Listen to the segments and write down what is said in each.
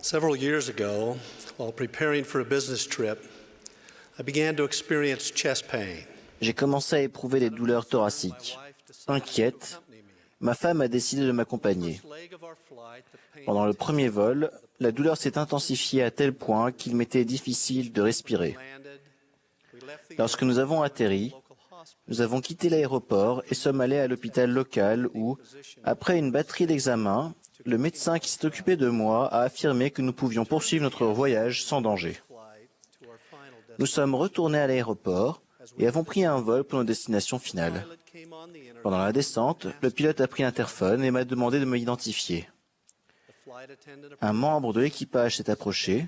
Several years ago, while preparing for a business trip, I began to experience chest pain. J'ai commencé à éprouver des douleurs thoraciques. Inquiète, ma femme a décidé de m'accompagner. Pendant le premier vol, la douleur s'est intensifiée à tel point qu'il m'était difficile de respirer. Lorsque nous avons atterri, nous avons quitté l'aéroport et sommes allés à l'hôpital local où, après une batterie d'examens, le médecin qui s'est occupé de moi a affirmé que nous pouvions poursuivre notre voyage sans danger. Nous sommes retournés à l'aéroport et avons pris un vol pour notre destination finale. Pendant la descente, le pilote a pris l'interphone et m'a demandé de me identifier. Un membre de l'équipage s'est approché,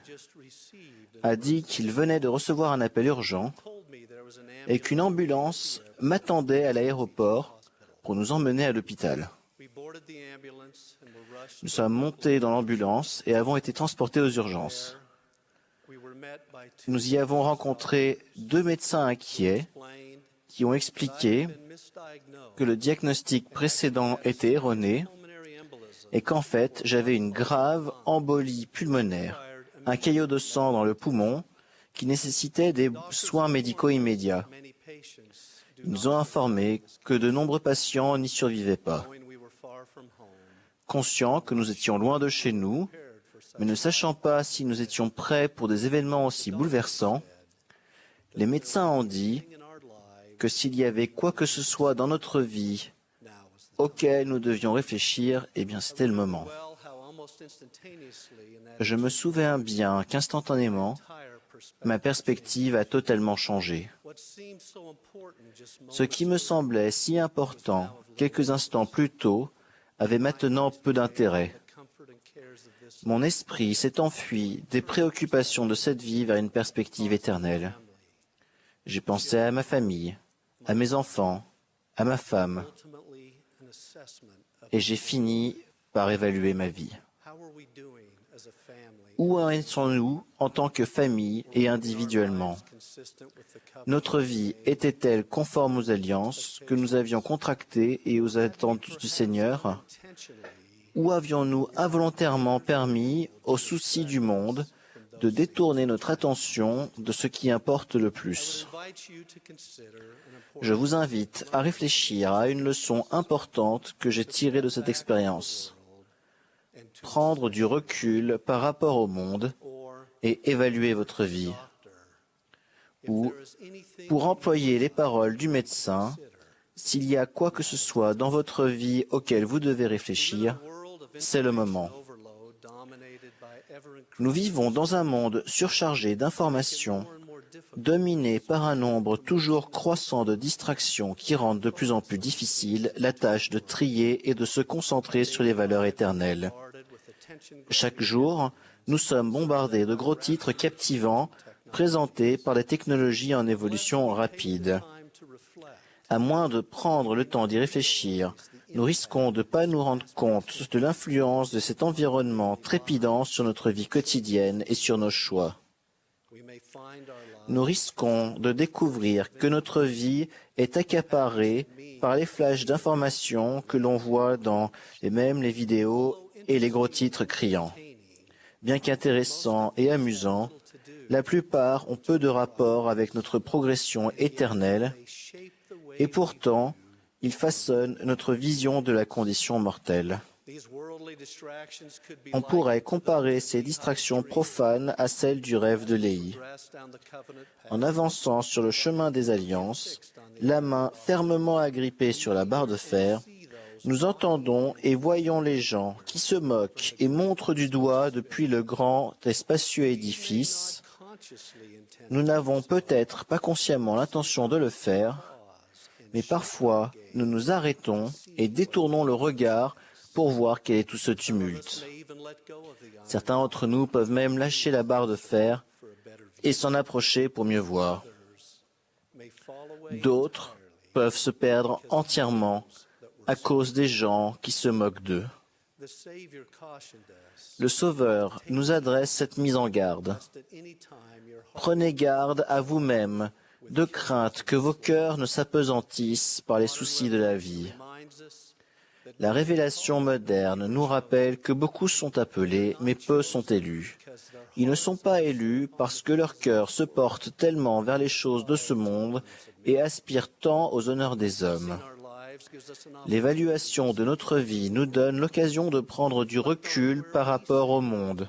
a dit qu'il venait de recevoir un appel urgent et qu'une ambulance m'attendait à l'aéroport pour nous emmener à l'hôpital. Nous sommes montés dans l'ambulance et avons été transportés aux urgences. Nous y avons rencontré deux médecins inquiets qui ont expliqué que le diagnostic précédent était erroné et qu'en fait, j'avais une grave embolie pulmonaire, un caillot de sang dans le poumon qui nécessitait des soins médicaux immédiats. Ils nous ont informé que de nombreux patients n'y survivaient pas. Conscients que nous étions loin de chez nous, mais ne sachant pas si nous étions prêts pour des événements aussi bouleversants, les médecins ont dit que s'il y avait quoi que ce soit dans notre vie auquel nous devions réfléchir, eh bien c'était le moment. Je me souviens bien qu'instantanément, ma perspective a totalement changé. Ce qui me semblait si important quelques instants plus tôt avait maintenant peu d'intérêt. Mon esprit s'est enfui des préoccupations de cette vie vers une perspective éternelle. J'ai pensé à ma famille, à mes enfants, à ma femme, et j'ai fini par évaluer ma vie. Où en sommes-nous en tant que famille et individuellement? Notre vie était-elle conforme aux alliances que nous avions contractées et aux attentes du Seigneur? Ou avions-nous involontairement permis aux soucis du monde de détourner notre attention de ce qui importe le plus? Je vous invite à réfléchir à une leçon importante que j'ai tirée de cette expérience. Prendre du recul par rapport au monde et évaluer votre vie. Ou, pour employer les paroles du médecin, s'il y a quoi que ce soit dans votre vie auquel vous devez réfléchir, c'est le moment. Nous vivons dans un monde surchargé d'informations, dominé par un nombre toujours croissant de distractions qui rendent de plus en plus difficile la tâche de trier et de se concentrer sur les valeurs éternelles. Chaque jour, nous sommes bombardés de gros titres captivants présentés par des technologies en évolution rapide. À moins de prendre le temps d'y réfléchir, nous risquons de ne pas nous rendre compte de l'influence de cet environnement trépidant sur notre vie quotidienne et sur nos choix. Nous risquons de découvrir que notre vie est accaparée par les flashs d'informations que l'on voit dans les vidéos et les gros titres criants. Bien qu'intéressants et amusants, la plupart ont peu de rapport avec notre progression éternelle et pourtant, ils façonnent notre vision de la condition mortelle. On pourrait comparer ces distractions profanes à celles du rêve de Léhi. En avançant sur le chemin des alliances, la main fermement agrippée sur la barre de fer, nous entendons et voyons les gens qui se moquent et montrent du doigt depuis le grand et spacieux édifice. Nous n'avons peut-être pas consciemment l'intention de le faire, mais parfois nous nous arrêtons et détournons le regard pour voir quel est tout ce tumulte. Certains d'entre nous peuvent même lâcher la barre de fer et s'en approcher pour mieux voir. D'autres peuvent se perdre entièrement à cause des gens qui se moquent d'eux. Le Sauveur nous adresse cette mise en garde. Prenez garde à vous-même, de crainte que vos cœurs ne s'apesantissent par les soucis de la vie. La révélation moderne nous rappelle que beaucoup sont appelés, mais peu sont élus. Ils ne sont pas élus parce que leur cœur se porte tellement vers les choses de ce monde et aspire tant aux honneurs des hommes. L'évaluation de notre vie nous donne l'occasion de prendre du recul par rapport au monde,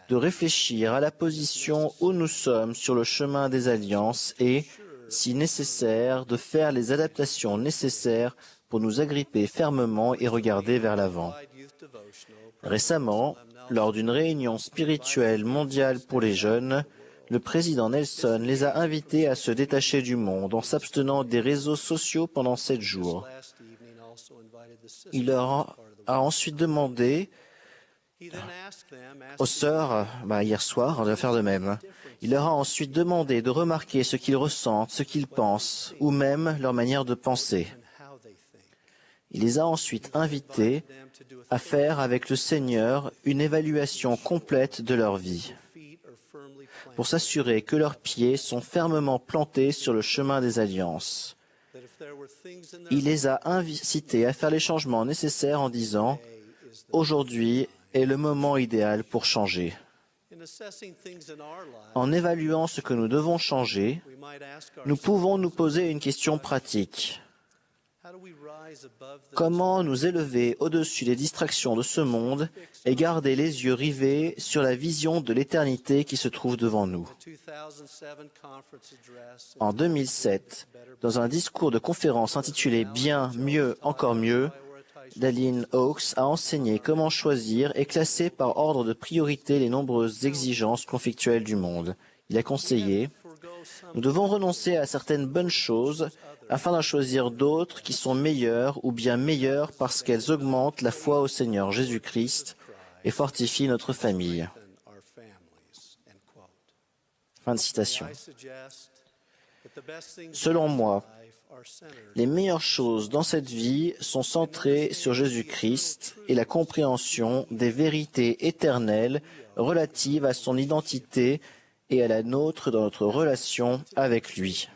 de réfléchir à la position où nous sommes sur le chemin des alliances et, si nécessaire, de faire les adaptations nécessaires pour nous agripper fermement et regarder vers l'avant. Récemment, lors d'une réunion spirituelle mondiale pour les jeunes, le président Nelson les a invités à se détacher du monde en s'abstenant des réseaux sociaux pendant 7 jours. Il leur a ensuite demandé aux sœurs, hier soir, de faire de même. Il leur a ensuite demandé de remarquer ce qu'ils ressentent, ce qu'ils pensent, ou même leur manière de penser. Il les a ensuite invités à faire avec le Seigneur une évaluation complète de leur vie, pour s'assurer que leurs pieds sont fermement plantés sur le chemin des alliances. Il les a incités à faire les changements nécessaires en disant « Aujourd'hui est le moment idéal pour changer ». En évaluant ce que nous devons changer, nous pouvons nous poser une question pratique. Comment nous élever au-dessus des distractions de ce monde et garder les yeux rivés sur la vision de l'éternité qui se trouve devant nous? En 2007, dans un discours de conférence intitulé « Bien, mieux, encore mieux », Dallin Oaks a enseigné comment choisir et classer par ordre de priorité les nombreuses exigences conflictuelles du monde. Il a conseillé « Nous devons renoncer à certaines bonnes choses afin d'en choisir d'autres qui sont meilleures ou bien meilleures parce qu'elles augmentent la foi au Seigneur Jésus-Christ et fortifient notre famille. » Fin de citation. Selon moi, les meilleures choses dans cette vie sont centrées sur Jésus-Christ et la compréhension des vérités éternelles relatives à son identité et à la nôtre dans notre relation avec lui.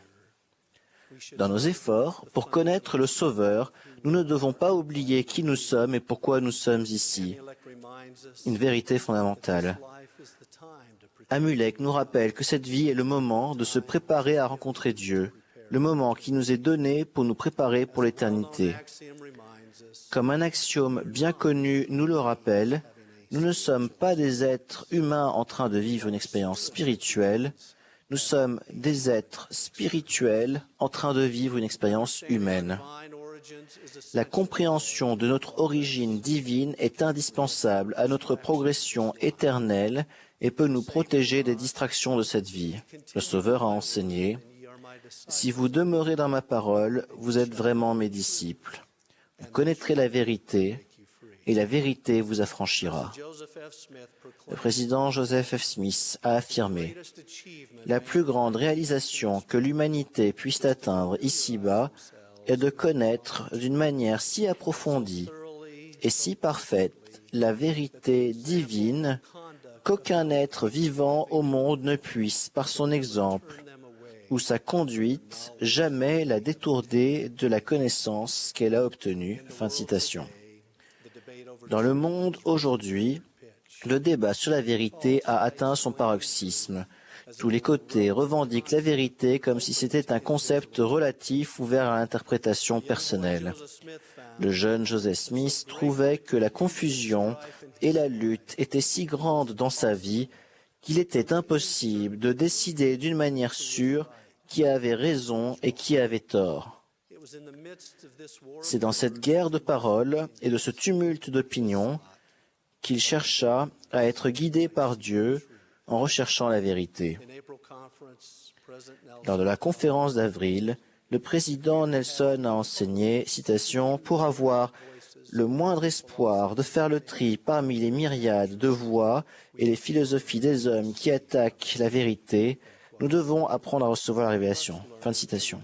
Dans nos efforts pour connaître le Sauveur, nous ne devons pas oublier qui nous sommes et pourquoi nous sommes ici. Une vérité fondamentale. Amulek nous rappelle que cette vie est le moment de se préparer à rencontrer Dieu, le moment qui nous est donné pour nous préparer pour l'éternité. Comme un axiome bien connu nous le rappelle, nous ne sommes pas des êtres humains en train de vivre une expérience spirituelle, nous sommes des êtres spirituels en train de vivre une expérience humaine. La compréhension de notre origine divine est indispensable à notre progression éternelle et peut nous protéger des distractions de cette vie. Le Sauveur a enseigné « Si vous demeurez dans ma parole, vous êtes vraiment mes disciples. Vous connaîtrez la vérité, et la vérité vous affranchira. » Le président Joseph F. Smith a affirmé « La plus grande réalisation que l'humanité puisse atteindre ici-bas est de connaître d'une manière si approfondie et si parfaite la vérité divine qu'aucun être vivant au monde ne puisse, par son exemple ou sa conduite, jamais la détourner de la connaissance qu'elle a obtenue. » Fin de citation. Dans le monde aujourd'hui, le débat sur la vérité a atteint son paroxysme. Tous les côtés revendiquent la vérité comme si c'était un concept relatif ouvert à l'interprétation personnelle. Le jeune Joseph Smith trouvait que la confusion et la lutte étaient si grandes dans sa vie qu'il était impossible de décider d'une manière sûre qui avait raison et qui avait tort. C'est dans cette guerre de paroles et de ce tumulte d'opinions qu'il chercha à être guidé par Dieu en recherchant la vérité. Lors de la conférence d'avril, le président Nelson a enseigné, citation, « Pour avoir le moindre espoir de faire le tri parmi les myriades de voix et les philosophies des hommes qui attaquent la vérité, nous devons apprendre à recevoir la révélation. » Fin de citation.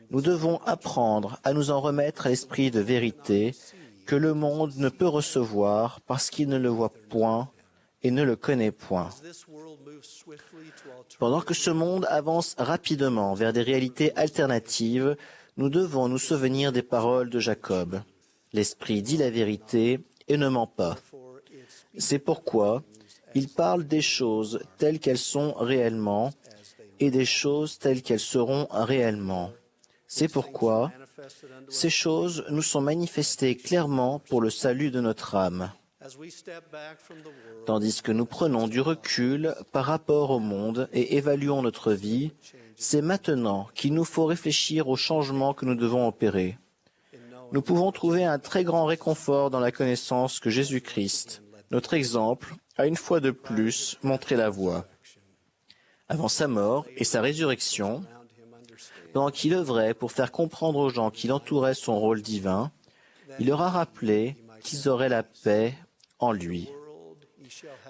Nous devons apprendre à nous en remettre à l'esprit de vérité que le monde ne peut recevoir parce qu'il ne le voit point et ne le connaît point. Pendant que ce monde avance rapidement vers des réalités alternatives, nous devons nous souvenir des paroles de Jacob. L'Esprit dit la vérité et ne ment pas. C'est pourquoi il parle des choses telles qu'elles sont réellement et des choses telles qu'elles seront réellement. C'est pourquoi ces choses nous sont manifestées clairement pour le salut de notre âme. Tandis que nous prenons du recul par rapport au monde et évaluons notre vie, c'est maintenant qu'il nous faut réfléchir aux changements que nous devons opérer. Nous pouvons trouver un très grand réconfort dans la connaissance que Jésus-Christ, notre exemple, a une fois de plus montré la voie. Avant sa mort et sa résurrection, pendant qu'il œuvrait pour faire comprendre aux gens qui l'entouraient son rôle divin, il leur a rappelé qu'ils auraient la paix en lui.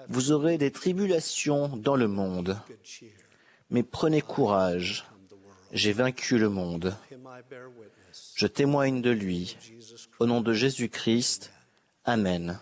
Vous aurez des tribulations dans le monde, mais prenez courage, j'ai vaincu le monde. Je témoigne de lui. Au nom de Jésus-Christ, Amen.